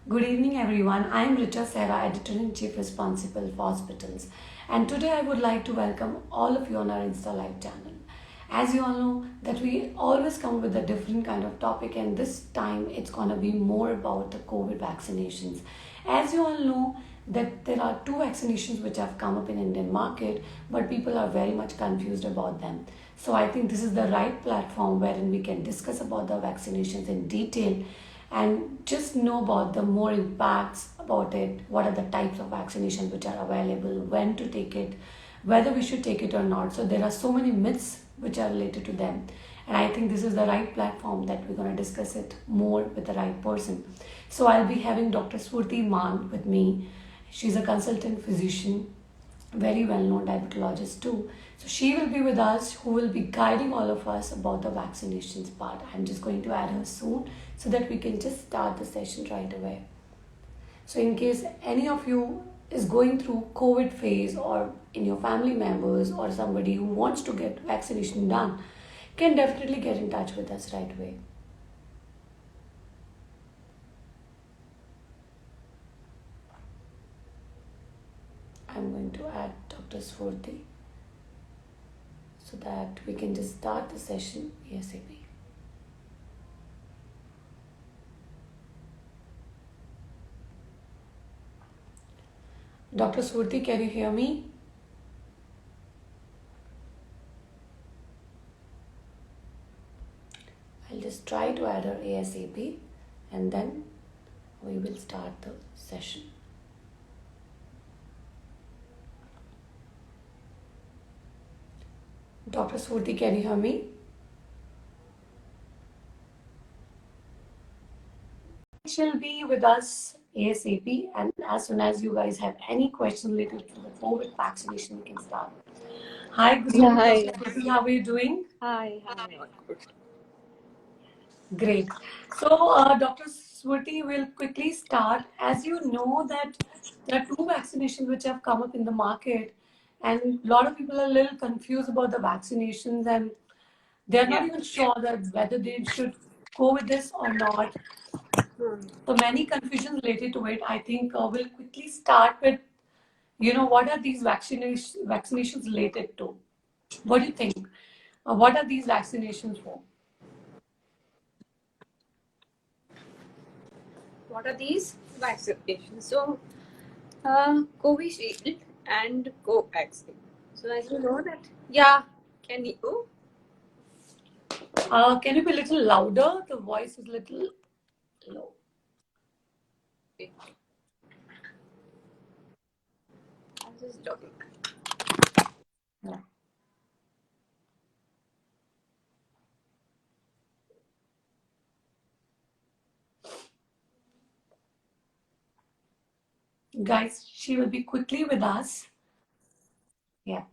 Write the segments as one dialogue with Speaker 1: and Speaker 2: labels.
Speaker 1: Good evening, everyone. I am Richa Sarah, Editor-in-Chief responsible for hospitals, and today I would like to welcome all of you on our Insta Live channel. As you all know, that we always come with a different kind of topic, and this time it's gonna be more about the COVID vaccinations. As you all know, that there are two vaccinations which have come up in Indian market, but people are very much confused about them. So I think this is the right platform wherein we can discuss about the vaccinations in detail and just know about the more impacts about it, what are the types of vaccination which are available, when to take it, whether we should take it or not. So there are so many myths which are related to them, and I think this is the right platform that we're going to discuss it more with the right person. So I'll be having Dr.sfurti Mann with me. She's a consultant physician, very well known diabetologist too. So she will be with us, who will be guiding all of us about the vaccinations part. I'm just going to add her soon so that we can just start the session right away. So in case any of you is going through COVID phase, or in your family members or somebody who wants to get vaccination done, can definitely get in touch with us right away. I'm going to add Dr. Sfurti so that we can just start the session ASAP. Dr. Sfurti, can you hear me? I'll just try to add her ASAP and then we will start the session. Dr. Sfurti, can you hear me? She'll be with us ASAP, and as soon as you guys have any questions related to the COVID vaccination, we can start. Hi, good evening,
Speaker 2: Hi.
Speaker 1: Dr. Sfurti. How are you doing?
Speaker 2: Hi. All good.
Speaker 1: Great. So, Dr. Sfurti will quickly start. As you know that there are two vaccinations which have come up in the market, and a lot of people are a little confused about the vaccinations, and they're not even sure that whether they should go with this or not. So many confusions related to it. I think we'll quickly start with, what are these vaccinations related to? What do you think? What are these vaccinations for?
Speaker 2: What are these vaccinations? So, covishield and covaxine. So, as you know that, can you?
Speaker 1: Can you be a little louder? The voice is a little low.
Speaker 2: Okay. I'm just talking.
Speaker 1: Yeah. Guys, she will be quickly with us. Yeah.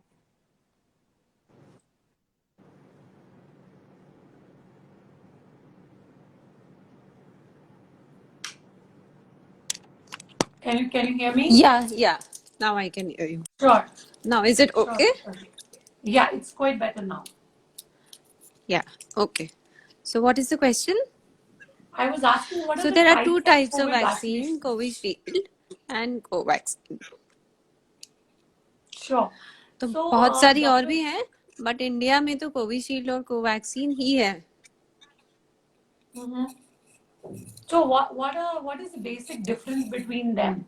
Speaker 1: Can you hear me?
Speaker 2: Yeah. Now I can hear you.
Speaker 1: Sure.
Speaker 2: Now, is it okay?
Speaker 1: Sure. Yeah, it's quite better now.
Speaker 2: Yeah. Okay. So, what is the question?
Speaker 1: I was asking what are
Speaker 2: So,
Speaker 1: the
Speaker 2: there are two types of
Speaker 1: COVID
Speaker 2: vaccine:
Speaker 1: vaccinations?
Speaker 2: covishield and covaxine.
Speaker 1: Sure.
Speaker 2: तो
Speaker 1: So,
Speaker 2: बहुत सारी और
Speaker 1: Dr.
Speaker 2: भी हैं, but India में तो Covishield और Covaxin ही है.
Speaker 1: Mhm. So what is the basic difference between them?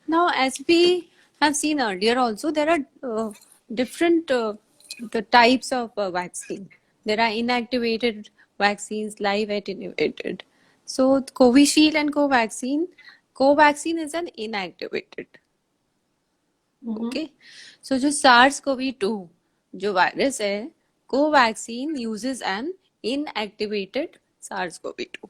Speaker 2: Now, as we have seen earlier, also there are different the types of vaccine. There are inactivated vaccines, live attenuated. So, Covishield and Covaxine is an inactivated. Okay. So, जो SARS-CoV-2 जो virus है, Covaxine uses an inactivated SARS-CoV-2.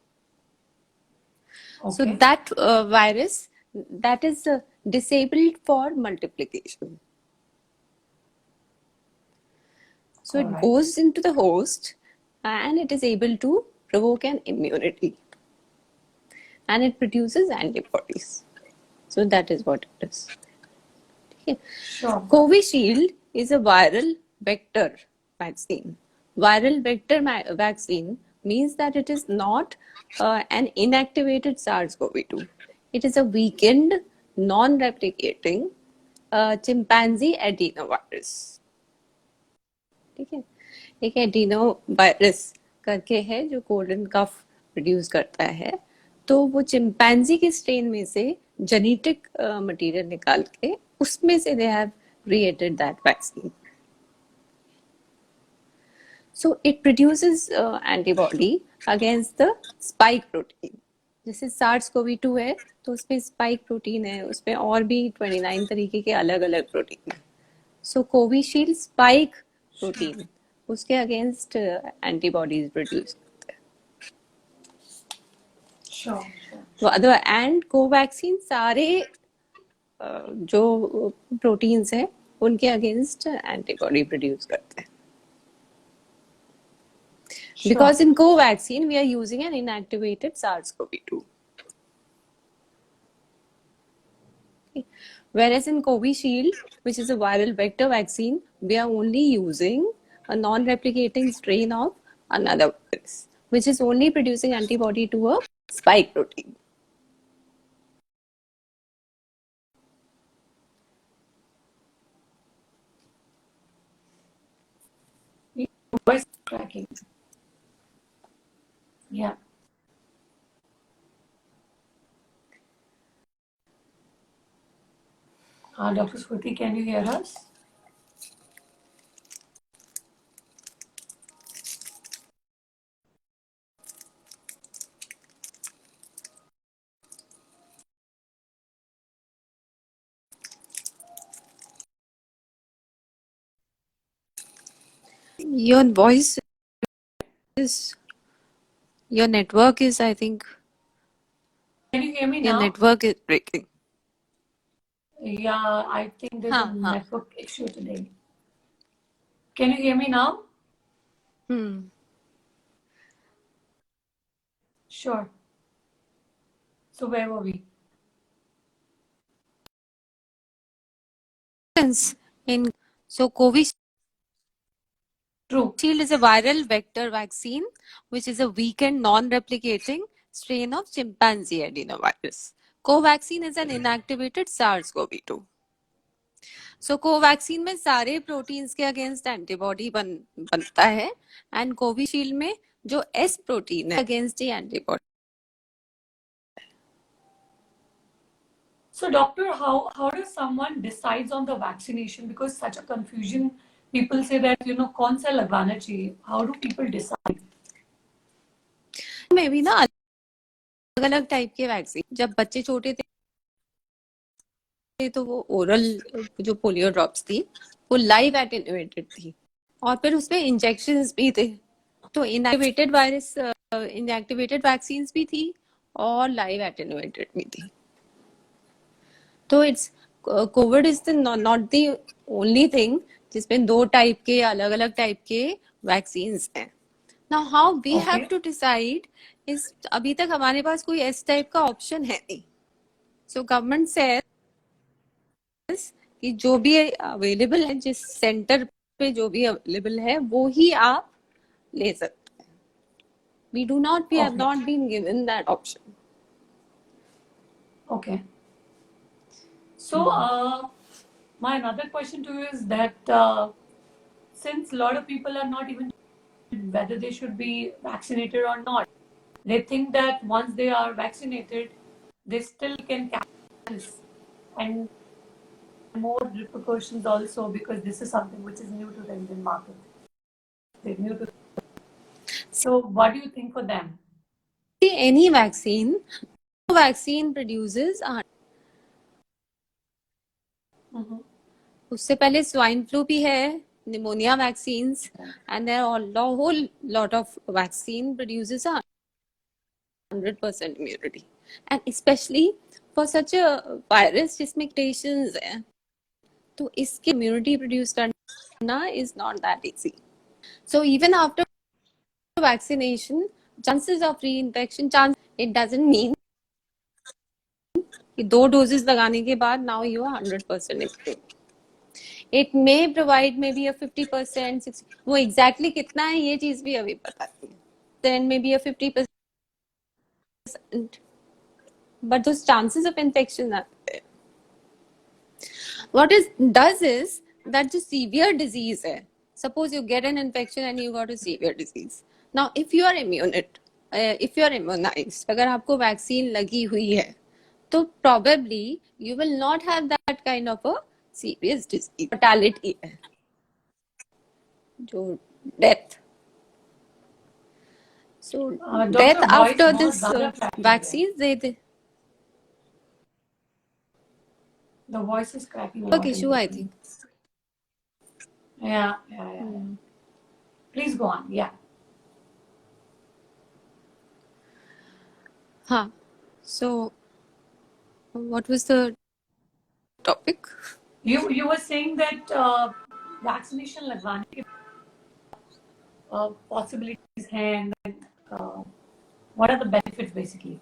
Speaker 1: Okay.
Speaker 2: So that virus that is disabled for multiplication. So it goes into the host and it is able to provoke an immunity. And it produces antibodies. So that is what it is. Okay.
Speaker 1: Sure.
Speaker 2: Covishield is a viral vector vaccine. Viral vector vaccine means that it is not an inactivated SARS-CoV-2. It is a weakened, non-replicating chimpanzee adenovirus. ठीक है, एक adeno virus करके है जो cold and cough produce करता है. तो वो चिंपैंजी के स्ट्रेन में से जेनेटिक मटेरियल निकाल के उसमें से they have created that vaccine. So it produces antibody against the spike protein. जैसे SARS-CoV-2 है तो उसमें स्पाइक प्रोटीन है, उसमें और भी 29 तरीके के अलग अलग प्रोटीन है. सो कोविशील्ड स्पाइक प्रोटीन उसके अगेंस्ट एंटीबॉडीज प्रोड्यूस करते हैं. एंड कोवैक्सीन सारे जो प्रोटीन्स हैं उनके अगेंस्ट एंटीबॉडी प्रोड्यूस करते हैं. Sure. Because in covaxine we are using an inactivated SARS-CoV-2. Okay. Whereas in covishield, which is a viral vector vaccine, we are only using a non-replicating strain of another virus, which is only producing antibody to a spike protein.
Speaker 1: Voice tracking. Yeah. Dr. Sfurti, can you hear us?
Speaker 2: Your voice is, your network is, I think.
Speaker 1: Can you hear me
Speaker 2: your
Speaker 1: now?
Speaker 2: Your network is breaking.
Speaker 1: Yeah, I think there's a network issue today. Can you hear me now? Sure. So where were we?
Speaker 2: In so Covishield
Speaker 1: True.
Speaker 2: is a viral vector vaccine, which is a weakened, non-replicating strain of chimpanzee adenovirus. Covaxine is an inactivated SARS-CoV-2. So Covaxin में सारे proteins के against antibody बनता है and Covishield में जो S protein है against he antibody.
Speaker 1: So doctor, how does someone decides on the vaccination? Because such a confusion, people say that कौन सा लगवाना चाहिए? How do people decide?
Speaker 2: में भी ना अलग अलग टाइप के वैक्सीन. जब बच्चे छोटे थे तो वो ओरल जो पोलियो ड्रॉप्स थी वो लाइव एटेन्यूएटेड थी और फिर उसमें इंजेक्शंस भी थे. तो इनएक्टिवेटेड वायरस इनएक्टिवेटेड वैक्सीन्स भी थी और लाइव एटेन्यूएटेड भी थी. तो it's Covid is the not the only thing जिसमें दो टाइप के अलग अलग टाइप के वैक्सीन्स हैं. Now how we have to decide is अभी तक हमारे पास कोई इस टाइप का ऑप्शन है नहीं. सो गवर्नमेंट से कि जो भी अवेलेबल है जिस सेंटर पे जो भी अवेलेबल है वो ही आप ले सकते हैं. We do not, we have not been given that option.
Speaker 1: Okay. So, my another question to you is that since a lot of people are not even whether they should be vaccinated or not, they think that once they are vaccinated, they still can catch this and more repercussions also because this is something which is new to the Indian market. They're new to. So, what do you think for them?
Speaker 2: Any vaccine produces उससे पहले swine flu भी है, pneumonia vaccines, and there are a whole lot of vaccine produces 100% immunity, and especially for such a virus जिसमें mutations है तो इसके immunity produce करना is not that easy. So even after vaccination, chances of reinfection, it doesn't mean कि 2 doses लगाने के बाद now you are 100% immune. It may provide maybe a 50%, 60%. वो exactly कितना है ये चीज भी अभी पता नहीं. then maybe a 50%. But those chances of infection are there. What it does is that the severe disease है. Suppose you get an infection and you got a severe disease. Now, if you are if you are immunized, अगर आपको vaccine लगी हुई है, तो probably you will not have that kind of a serious disease. Mortality है, जो death. So death
Speaker 1: Doctor, voice
Speaker 2: after
Speaker 1: बहुत
Speaker 2: this
Speaker 1: ज़्यादा cracking है.
Speaker 2: vaccines, they
Speaker 1: The voice is cracking a
Speaker 2: network
Speaker 1: lot in
Speaker 2: issue, I
Speaker 1: between.
Speaker 2: think.
Speaker 1: Yeah. Please go on. Yeah.
Speaker 2: Huh. So what was the topic?
Speaker 1: You were saying that vaccination लगवाने के possibilities हैं and then, what are the benefits basically?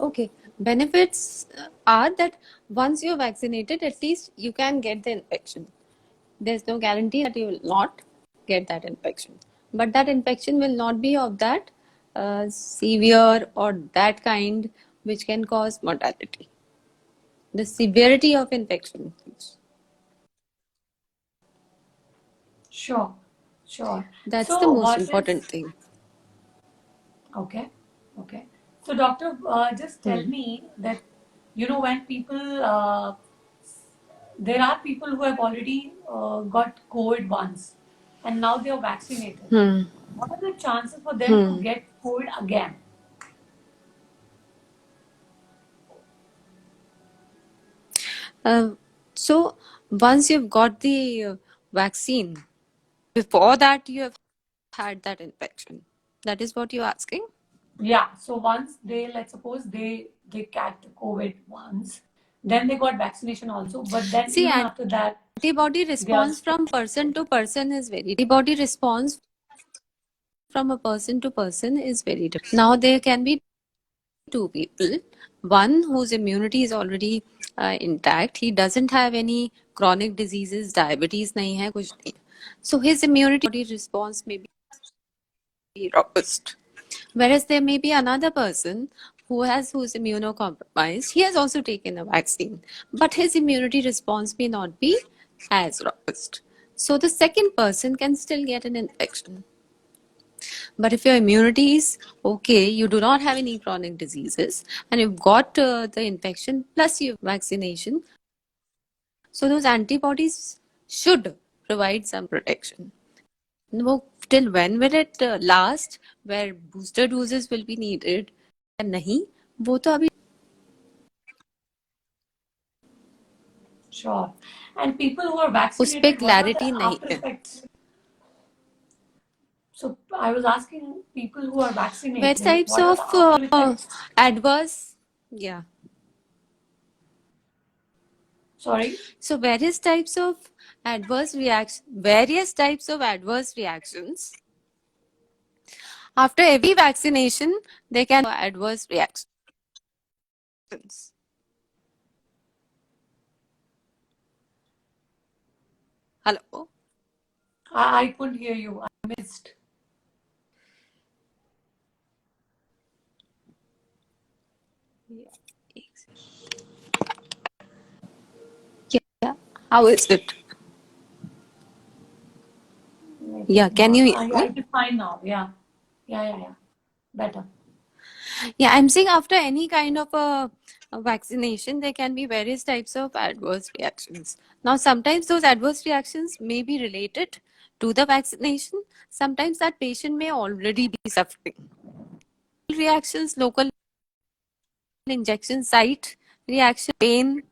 Speaker 2: Okay, benefits are that once you're vaccinated, at least you can get the infection. There's no guarantee that you will not get that infection, but that infection will not be of that severe or that kind which can cause mortality. The severity of infection.
Speaker 1: Sure.
Speaker 2: That's the
Speaker 1: So
Speaker 2: most
Speaker 1: what
Speaker 2: important
Speaker 1: is
Speaker 2: thing.
Speaker 1: okay? So doctor, just tell me that when people there are people who have already got COVID once and now they are vaccinated. What are the chances for them to get COVID again?
Speaker 2: So once you've got the vaccine, before that you have had that infection. That is what you're asking?
Speaker 1: Yeah. So once let's suppose they catch COVID once, then they got vaccination also, but then
Speaker 2: See,
Speaker 1: even after that,
Speaker 2: antibody
Speaker 1: they are
Speaker 2: response from person to person is very different. Antibody response from a person to person is very different. Now there can be two people. One whose immunity is already intact. He doesn't have any chronic diseases, diabetes नहीं है, कुछ नहीं. So his immunity response may be robust. Whereas there may be another person who's immunocompromised. He has also taken a vaccine, but his immunity response may not be as robust. So the second person can still get an infection. But if your immunity is okay, you do not have any chronic diseases, and you've got the infection plus your vaccination, so those antibodies should provide some protection. वो till when will it last? Where booster doses will be needed? नहीं, वो तो अभी
Speaker 1: sure. And people who are
Speaker 2: उस पे
Speaker 1: vaccinated, what are the
Speaker 2: clarity नहीं
Speaker 1: after
Speaker 2: है.
Speaker 1: effects? So I was asking people who are
Speaker 2: Various
Speaker 1: vaccinated,
Speaker 2: types
Speaker 1: what are
Speaker 2: of
Speaker 1: the after effects?
Speaker 2: adverse, yeah.
Speaker 1: Sorry?
Speaker 2: So various types of adverse reactions. After every vaccination, there can be adverse reactions. Hello?
Speaker 1: I couldn't hear you. I missed.
Speaker 2: Yeah. How is it? Yeah, can you hear
Speaker 1: I
Speaker 2: me?
Speaker 1: can find now. Yeah. Better.
Speaker 2: Yeah, I'm saying after any kind of a vaccination, there can be various types of adverse reactions. Now, sometimes those adverse reactions may be related to the vaccination. Sometimes that patient may already be suffering. Reactions, local injection site reaction, pain,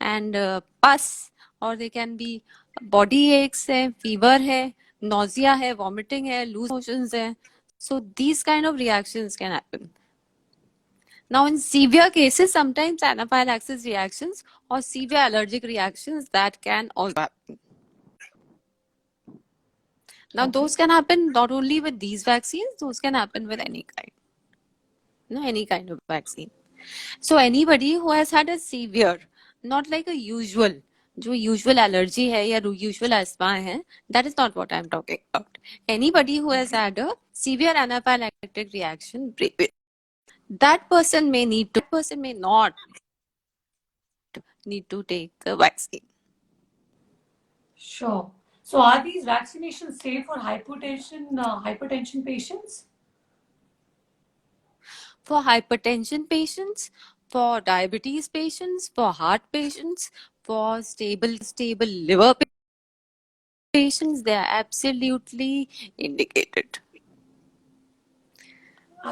Speaker 2: and pus, or they can be body aches है, fever है, nausea है, vomiting है, loose motions है. So these kind of reactions can happen. Now, in severe cases, sometimes anaphylaxis reactions or severe allergic reactions that can also happen. Now, those can happen not only with these vaccines; those can happen with any kind, any kind of vaccine. So, anybody who has had a severe, not like a usual, जो usual allergy है या usual asthma है, that is not what I am talking about. Anybody who has had a severe anaphylactic reaction, that person may not need to take the vaccine.
Speaker 1: Sure. So are these vaccinations safe for hypertension patients?
Speaker 2: For hypertension patients, for diabetes patients, for heart patients, for stable liver patients, they are absolutely indicated.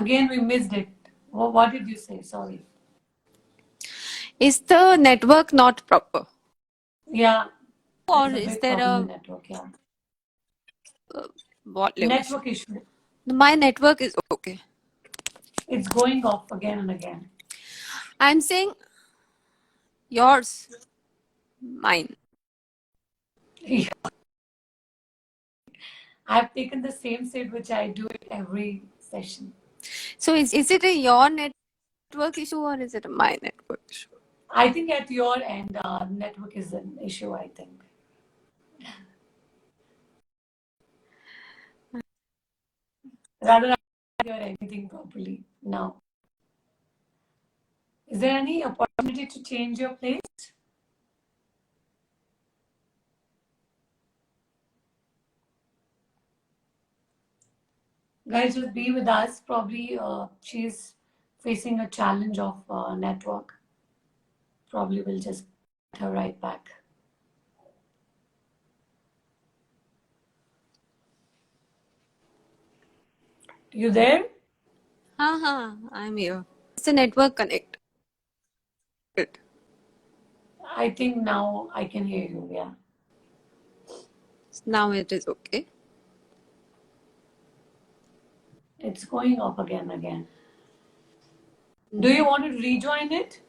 Speaker 1: Again, we missed it. What did you say? Sorry.
Speaker 2: Is the network not proper?
Speaker 1: Yeah,
Speaker 2: Or
Speaker 1: there's a
Speaker 2: is
Speaker 1: big
Speaker 2: there
Speaker 1: problem in
Speaker 2: a
Speaker 1: network. Yeah.
Speaker 2: volume issue?
Speaker 1: Network issue.
Speaker 2: My network is okay.
Speaker 1: It's going off again and again.
Speaker 2: I'm saying yours, mine.
Speaker 1: I've taken the same seat which I do it every session.
Speaker 2: So is it a your network issue or is it a my network issue?
Speaker 1: I think at your end, network is an issue, I think. Rather, I can't hear anything properly now. Is there any opportunity to change your place? Guys, just be with us. Probably she's facing a challenge of network. Probably we'll just get her right back. You there?
Speaker 2: I'm here. It's a network connect.
Speaker 1: I think now I can hear you. Yeah.
Speaker 2: Now it is okay.
Speaker 1: It's going off again. Do you want to rejoin it?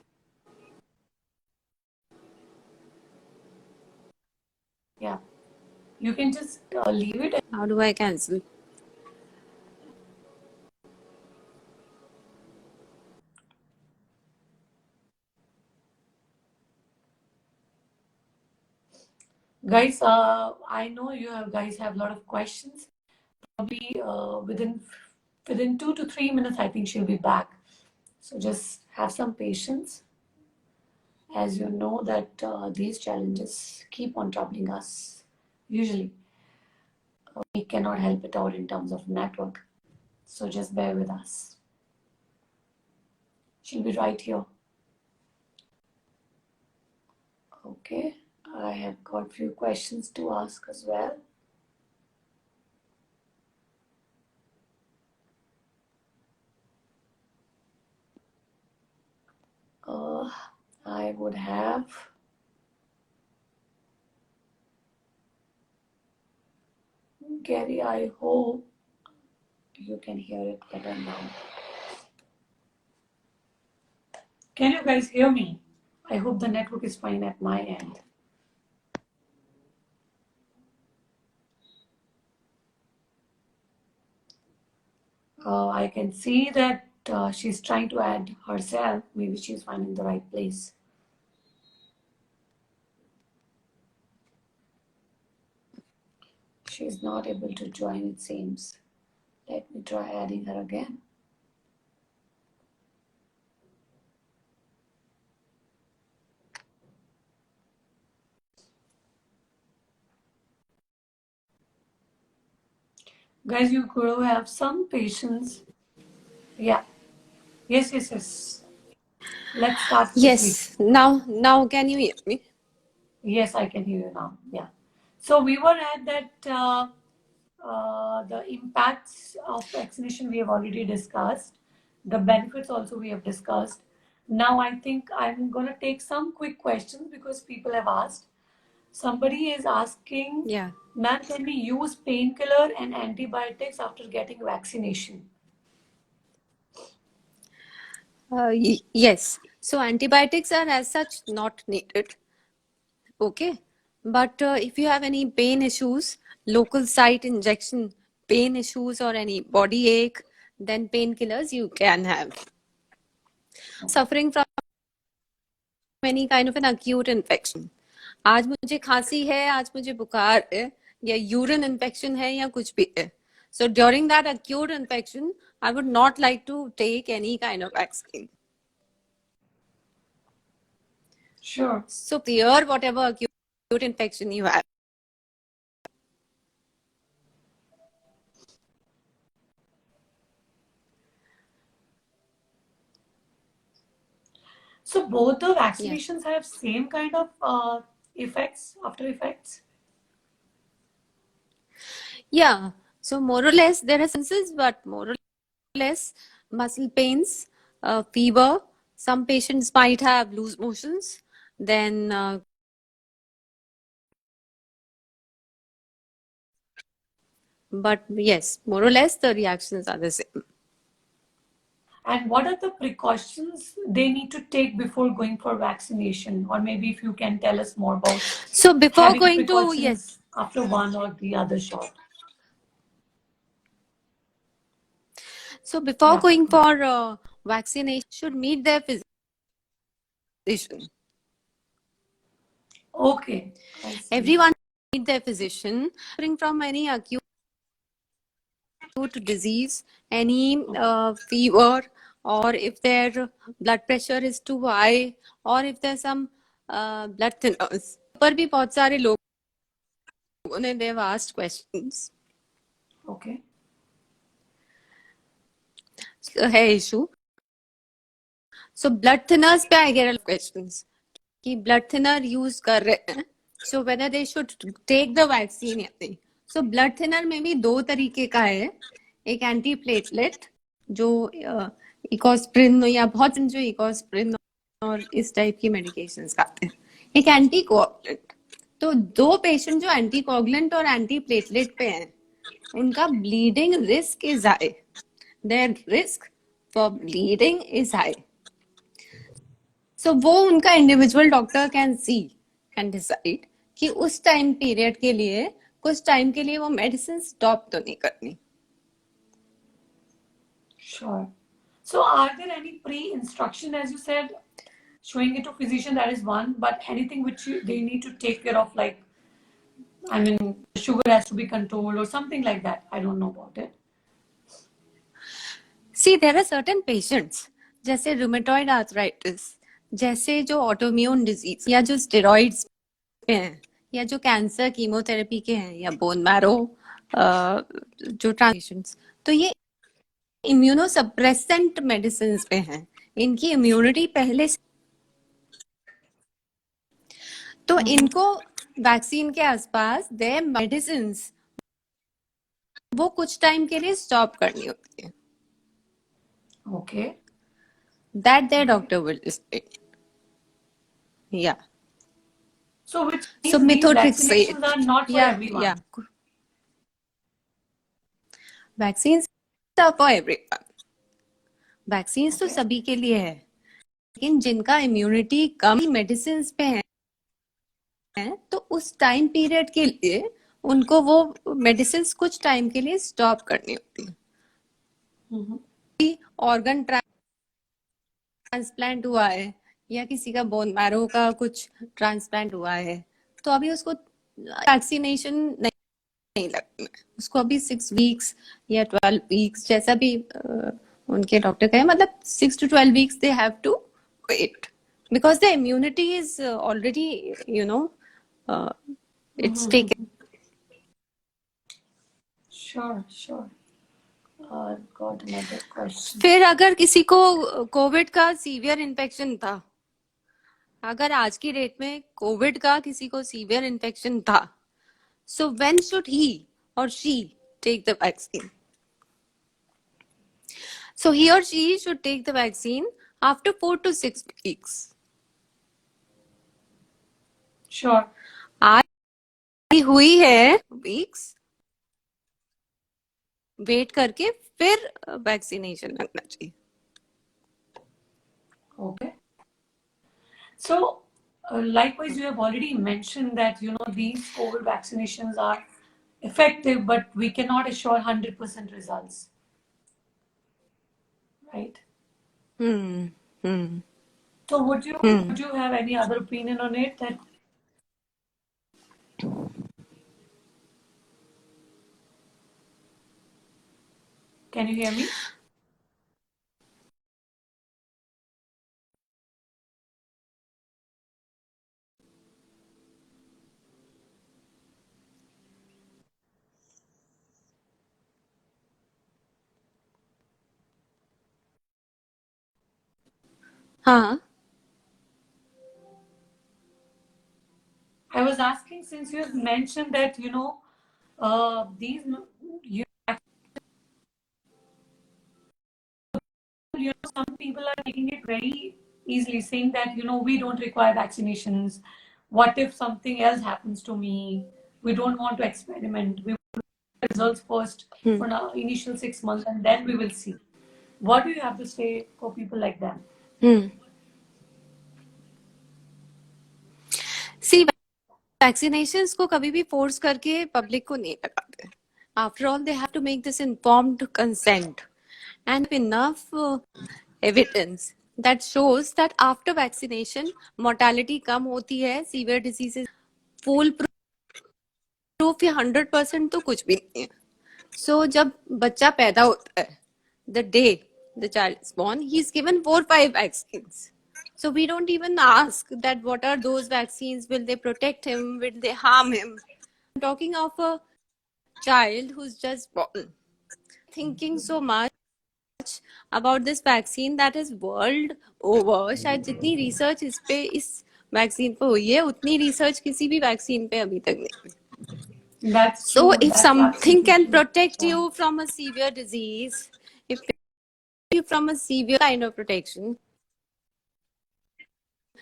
Speaker 1: Yeah. You can just leave it.
Speaker 2: How do I cancel?
Speaker 1: Guys, I know you guys have a lot of questions. Probably within 2 to 3 minutes, I think she'll be back. So just have some patience. As you know that these challenges keep on troubling us. Usually, we cannot help it out in terms of network. So just bear with us. She'll be right here. Okay, I have got few questions to ask as well. I would have Gary, I hope you can hear it better now. Can you guys hear me? I hope the network is fine at my end. I can see that she's trying to add herself. Maybe she's finding the right place. She's not able to join, it seems. Let me try adding her again. Guys, you could have some patience. Yeah. Yes. Let's start quickly.
Speaker 2: Yes. Now can you hear me?
Speaker 1: Yes, I can hear you now. Yeah. So we were at that the impacts of vaccination we have already discussed. The benefits also we have discussed. Now I think I'm going to take some quick questions because people have asked. Somebody is asking,
Speaker 2: Yeah.
Speaker 1: ma'am, can we use painkiller and antibiotics after getting vaccination?
Speaker 2: Yes. So antibiotics are as such not needed. Okay. But if you have any pain issues, local site injection pain issues or any body ache, then painkillers you can have. Suffering from any kind of an acute infection. आज मुझे खांसी है, आज मुझे बुखार है, या urine infection है, या कुछ भी है. So during that acute infection, I would not like to take any kind of vaccine.
Speaker 1: Sure.
Speaker 2: So clear whatever acute infection you have.
Speaker 1: So both the
Speaker 2: Yes.
Speaker 1: vaccinations have same kind of effects, after effects?
Speaker 2: Yeah. So more or less there are senses, but more or less muscle pains, fever. Some patients might have loose motions. Then but yes, more or less the reactions are the same.
Speaker 1: And what are the precautions they need to take before going for vaccination? Or maybe if you can tell us more about
Speaker 2: So before
Speaker 1: having
Speaker 2: going to, yes,
Speaker 1: precautions after one or the other shot.
Speaker 2: so before
Speaker 1: Yeah.
Speaker 2: going for vaccination, should meet their physician.
Speaker 1: Okay, I see.
Speaker 2: Everyone meet their physician. Suffering from any acute disease, any fever, or if their blood pressure is too high, or if there's some blood thinners. पर भी बहुत सारे लोगों ने they've asked questions.
Speaker 1: Okay.
Speaker 2: है issue. So blood thinners पे I get a lot of questions. कि blood thinner use कर रहे हैं. So whether they should take the vaccine या नहीं. So blood thinner में भी दो तरीके का है. एक एंटी प्लेटलेट जो इकोस्प्रिन या बहुत जो इकोस्प्रिन और इस टाइप की मेडिकेशंस खाते हैं. एक एंटी कोगुलेंट. तो दो पेशेंट जो एंटी कोगुलेंट और एंटी प्लेटलेट पे हैं उनका bleeding risk is high. Their risk for bleeding is high. So वो उनका individual doctor can see and decide कि उस टाइम पीरियड के लिए कुछ टाइम के लिए वो मेडिसिन स्टॉप तो नहीं करनी.
Speaker 1: Sure. So are there any pre-instruction, as you said, showing it to physician, that is one, but anything which they need to take care of, like, I mean, sugar has to be controlled or something like that. I don't know about it.
Speaker 2: See there are certain patients जैसे rheumatoid arthritis, जैसे जो autoimmune disease या जो steroids पे हैं या जो cancer chemotherapy के हैं या बोन मैरो जो ट्रांसप्लांटेशंस, तो ये इम्यूनोसप्रेसेंट मेडिसिन पे हैं. इनकी इम्यूनिटी पहले से, तो इनको वैक्सीन के आसपास दे मेडिसिन वो कुछ टाइम के लिए स्टॉप करनी होती है.
Speaker 1: Okay.
Speaker 2: That their doctor will decide. Yeah.
Speaker 1: So which
Speaker 2: So
Speaker 1: means these
Speaker 2: methotrexate.
Speaker 1: vaccinations are not for everyone.
Speaker 2: Yeah. Vaccines are for everyone. Vaccines तो
Speaker 1: Okay.
Speaker 2: सभी के लिए है, लेकिन जिनका इम्यूनिटी कम मेडिसिन पे है तो उस टाइम पीरियड के लिए उनको वो मेडिसिन कुछ टाइम के लिए स्टॉप करनी होती है. ऑर्गन ट्रांसप्लांट हुआ है या किसी का बोन मैरो का कुछ ट्रांसप्लांट हुआ है तो अभी उसको वैक्सीनेशन नहीं लगना है. उसको अभी 6 वीक्स या 12 वीक्स जैसा भी उनके डॉक्टर कहे, मतलब 6 to 12 weeks they have to wait because the immunity is already it's taken.
Speaker 1: Sure. Got another question.
Speaker 2: फिर अगर किसी को कोविड का सीवियर इन्फेक्शन था, अगर आज की डेट में कोविड का किसी को सीवियर इन्फेक्शन था, सो व्हेन शुड ही और she take the vaccine? So he or she should take the vaccine after 4 to 6 weeks.
Speaker 1: Sure.
Speaker 2: आज हुई है weeks, वेट करके फिर वैक्सीनेशन लगना चाहिए.
Speaker 1: Okay. So, likewise, you have already mentioned that these COVID vaccinations are effective, but we cannot assure 100% results, right? So, would you have any other opinion on it? That Can you hear me?
Speaker 2: हाँ.
Speaker 1: I was asking, since you have mentioned that, these, you, some people are taking it very easily, saying that, we don't require vaccinations. What if something else happens to me? We don't want to experiment. We want the results first
Speaker 2: Hmm.
Speaker 1: for now, initial 6 months, and then we will see. What do you have to say for people like them?
Speaker 2: Hmm. See, vaccinations को कभी भी force करके public को नहीं लगाते. After all, they have to make this informed consent, and enough evidence that shows that after vaccination mortality कम होती है, severe diseases fool proof या 100% तो कुछ भी नहीं है. So जब बच्चा पैदा होता है, the day the child is born, he is given 4-5 vaccines. So we don't even ask that what are those vaccines, will they protect him, will they harm him. I'm talking of a child who's just born. Thinking so much about this vaccine that is world over. शायद जितनी research इस vaccine पे हुई है, उतनी research किसी भी vaccine पे अभी तक नहीं.
Speaker 1: That's
Speaker 2: So
Speaker 1: true.
Speaker 2: if
Speaker 1: That's
Speaker 2: something
Speaker 1: absolutely
Speaker 2: can
Speaker 1: true.
Speaker 2: protect you from a severe disease, if you from a severe kind of protection,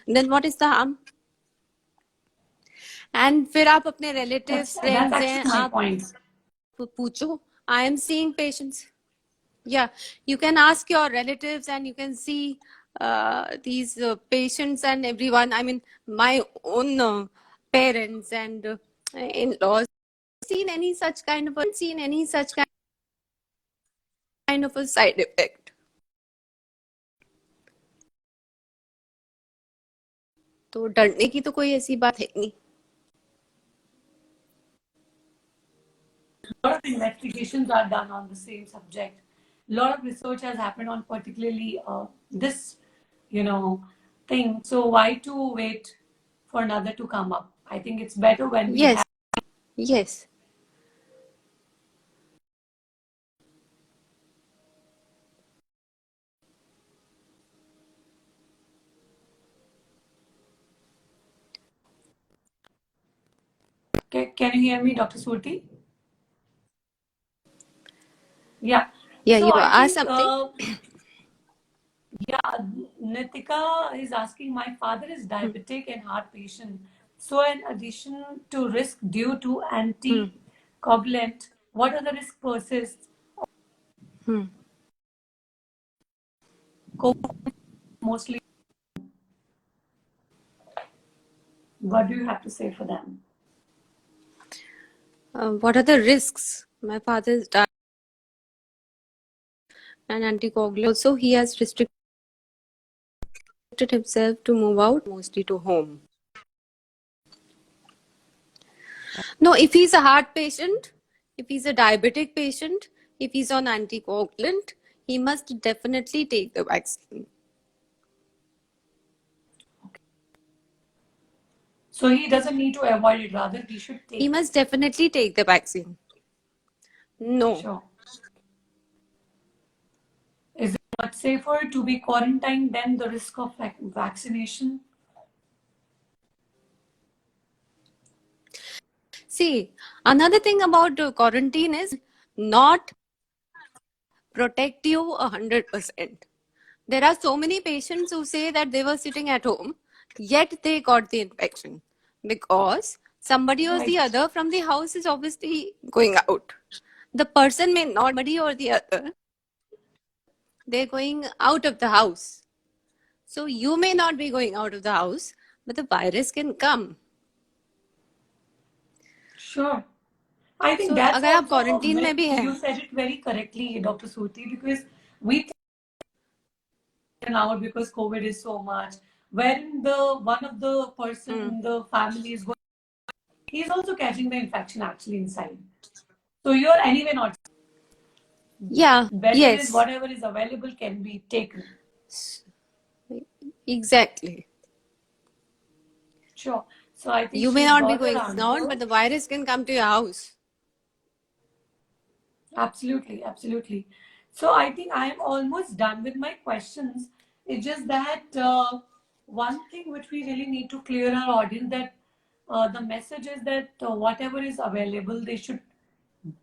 Speaker 2: then what is the harm? And फिर आप अपने relatives,
Speaker 1: That's
Speaker 2: friends हैं,
Speaker 1: actually my
Speaker 2: आप
Speaker 1: point.
Speaker 2: पूछो. I am seeing patients. Yeah, you can ask your relatives and you can see these patients and everyone. I mean, my own parents and in-laws. Seen any such kind of a side effect. तो डरने की तो कोई ऐसी बात है नहीं.
Speaker 1: A lot of investigations are done on the same subject. A lot of research has happened on particularly this, thing. So why to wait for another to come up? I think it's better when we
Speaker 2: Yes,
Speaker 1: have.
Speaker 2: yes.
Speaker 1: Can you hear me, Dr. Surti? Yeah.
Speaker 2: Yeah,
Speaker 1: So
Speaker 2: you
Speaker 1: I
Speaker 2: ask
Speaker 1: think,
Speaker 2: something.
Speaker 1: yeah, Nitika is asking, my father is diabetic and heart patient. So in addition to risk due to anticoagulant, what are the risk persists?
Speaker 2: Hmm.
Speaker 1: Mostly, what do you have to say for them?
Speaker 2: What are the risks? My father is diabetic and anticoagulant. Also, he has restricted himself to move out mostly to home. No, if he's a heart patient, if he's a diabetic patient, if he's on anticoagulant, he must definitely take the vaccine.
Speaker 1: So he doesn't need to avoid it, rather he should
Speaker 2: He
Speaker 1: take
Speaker 2: must
Speaker 1: it.
Speaker 2: definitely take the vaccine. No.
Speaker 1: Sure. Is it much safer to be quarantined than the risk of vaccination?
Speaker 2: See, another thing about quarantine is not protect you 100%. There are so many patients who say that they were sitting at home, yet they got the infection because somebody or the
Speaker 1: Right.
Speaker 2: other from the house is obviously going out. The person may not, somebody or the other, they're going out of the house. So you may not be going out of the house, but the virus can come.
Speaker 1: Sure. I think
Speaker 2: So
Speaker 1: that's
Speaker 2: अगर आप
Speaker 1: also a
Speaker 2: quarantine में
Speaker 1: myth.
Speaker 2: भी
Speaker 1: You
Speaker 2: हैं,
Speaker 1: said it very correctly, Dr. Surti, because we out because COVID is so much. When the one of the person in the family is going, he's also catching the infection actually inside. So you're anyway not.
Speaker 2: Yeah,
Speaker 1: Better is
Speaker 2: yes,
Speaker 1: whatever is available can be taken.
Speaker 2: exactly.
Speaker 1: Sure. So I think
Speaker 2: You may
Speaker 1: she's
Speaker 2: not be
Speaker 1: got her
Speaker 2: going out,
Speaker 1: answer.
Speaker 2: but the virus can come to your house.
Speaker 1: Absolutely, absolutely. So I think I am almost done with my questions. It's just that one thing which we really need to clear our audience that the message is that whatever is available, they should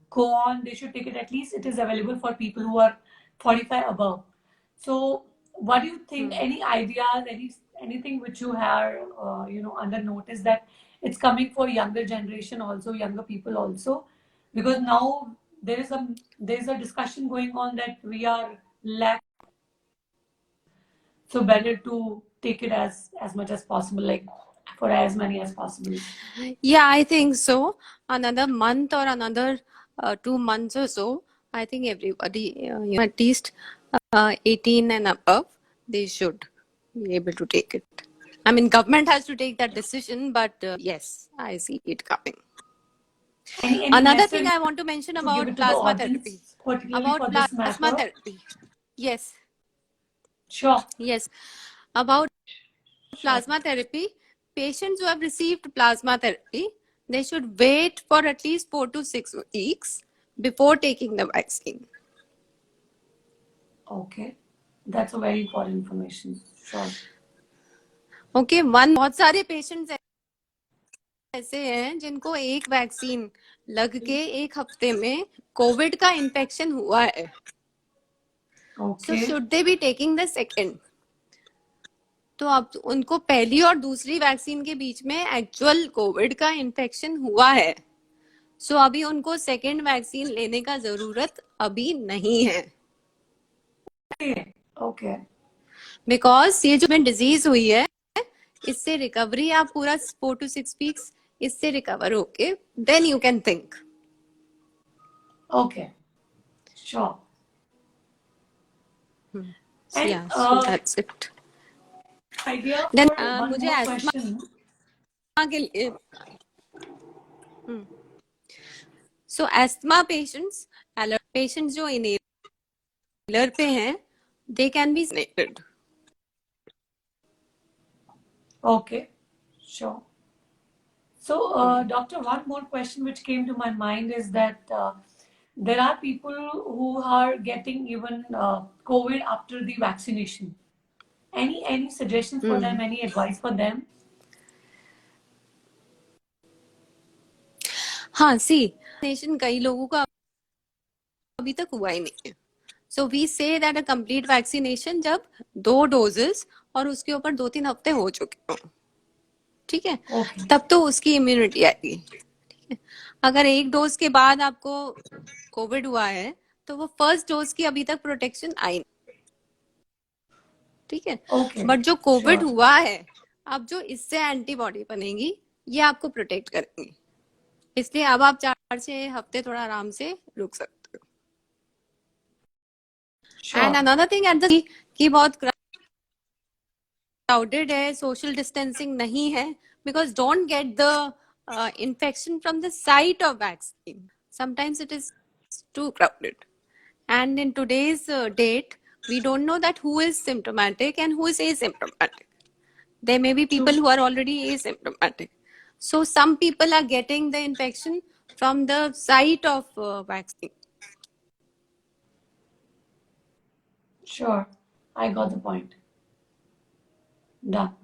Speaker 1: go on. They should take it. At least it is available for people who are 45 above. So what do you think? Any ideas? Anything which you have under notice that it's coming for younger generation also, younger people also, because now there is a discussion going on that we are lack. So better to take it as much as possible, like for as many as possible.
Speaker 2: Yeah, I think so. Another month or another 2 months or so, I think everybody, at least 18 and above, they should be able to take it. I mean, government has to take that decision, but yes, I see it coming.
Speaker 1: Any
Speaker 2: Another thing
Speaker 1: message
Speaker 2: I want to mention
Speaker 1: to give
Speaker 2: about
Speaker 1: it to the
Speaker 2: plasma therapy.
Speaker 1: audience, particularly
Speaker 2: About
Speaker 1: for this
Speaker 2: plasma
Speaker 1: matter?
Speaker 2: therapy. Yes,
Speaker 1: Sure,
Speaker 2: yes. About
Speaker 1: sure.
Speaker 2: plasma therapy, patients who have received plasma therapy, they should wait for at least 4 to 6 weeks before taking the vaccine.
Speaker 1: Okay, that's a very important information. Sure.
Speaker 2: Okay, one बहुत सारे patients ऐसे हैं जिनको एक vaccine लग के 1 हफ्ते में कोविड का इन्फेक्शन हुआ है. So
Speaker 1: Okay.
Speaker 2: should they be taking the second? तो अब उनको पहली और दूसरी वैक्सीन के बीच में एक्चुअल कोविड का इन्फेक्शन हुआ है. सो अभी उनको सेकेंड वैक्सीन लेने का जरूरत अभी नहीं है.
Speaker 1: Okay.
Speaker 2: बिकॉज ये जो डिजीज हुई है इससे रिकवरी आप पूरा 4 to 6 weeks इससे रिकवर होके then you can think.
Speaker 1: Okay. Sure. And
Speaker 2: Yeah, so that's it.
Speaker 1: idea
Speaker 2: Then
Speaker 1: for one
Speaker 2: मुझे
Speaker 1: more
Speaker 2: एस्थमा
Speaker 1: question.
Speaker 2: के लिए सो एस्थमा पेशेंट्स पेशेंट्स जो इनहेलर पे हैं they can be vaccinated.
Speaker 1: Okay. Sure. So, doctor, one more question which came to my mind is that there are people who are getting even COVID after the vaccination. Any suggestions for them? Any advice for them?
Speaker 2: हाँ सी vaccination कई लोगों का अभी तक हुआ ही नहीं है. So we say that a complete vaccination जब 2 डोजेस और उसके ऊपर 2-3 हफ्ते हो चुके हो, ठीक है,
Speaker 1: Okay.
Speaker 2: तब तो उसकी इम्यूनिटी आएगी. ठीक है, अगर 1 डोज के बाद आपको कोविड हुआ है तो वो फर्स्ट डोज की अभी तक प्रोटेक्शन आई नहीं. ठीक है,
Speaker 1: Okay.
Speaker 2: बट जो कोविड
Speaker 1: Sure.
Speaker 2: हुआ है अब जो इससे एंटीबॉडी बनेगी ये आपको प्रोटेक्ट करेंगी. इसलिए अब आप 4-6 हफ्ते थोड़ा आराम से रुक सकते हो. And
Speaker 1: Sure.
Speaker 2: Another thing at the कि बहुत क्राउडेड है, सोशल डिस्टेंसिंग नहीं है, because don't get the infection from the site of vaccine. Sometimes it is too crowded. And in today's date, we don't know that who is symptomatic and who is asymptomatic. There may be people who are already asymptomatic. So some people are getting the infection from the site of vaccine.
Speaker 1: Sure. I got the point. Done.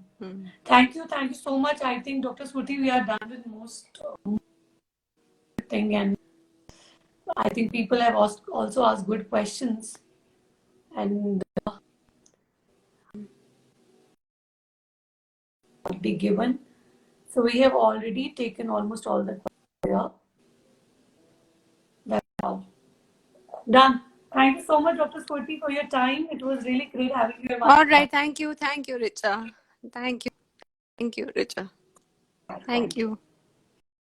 Speaker 1: Thank you. Thank you so much. I think Dr. Sfurti, we are done with most thing, and I think people have also asked good questions, and be given. So we have already taken almost all the questions here. That's all. Done. Thank you so much, Dr. Sfurti, for your time. It was really great having you.
Speaker 2: All right. Thank you. Thank you, Richa. Thank you. Thank you, Richa. Thank you.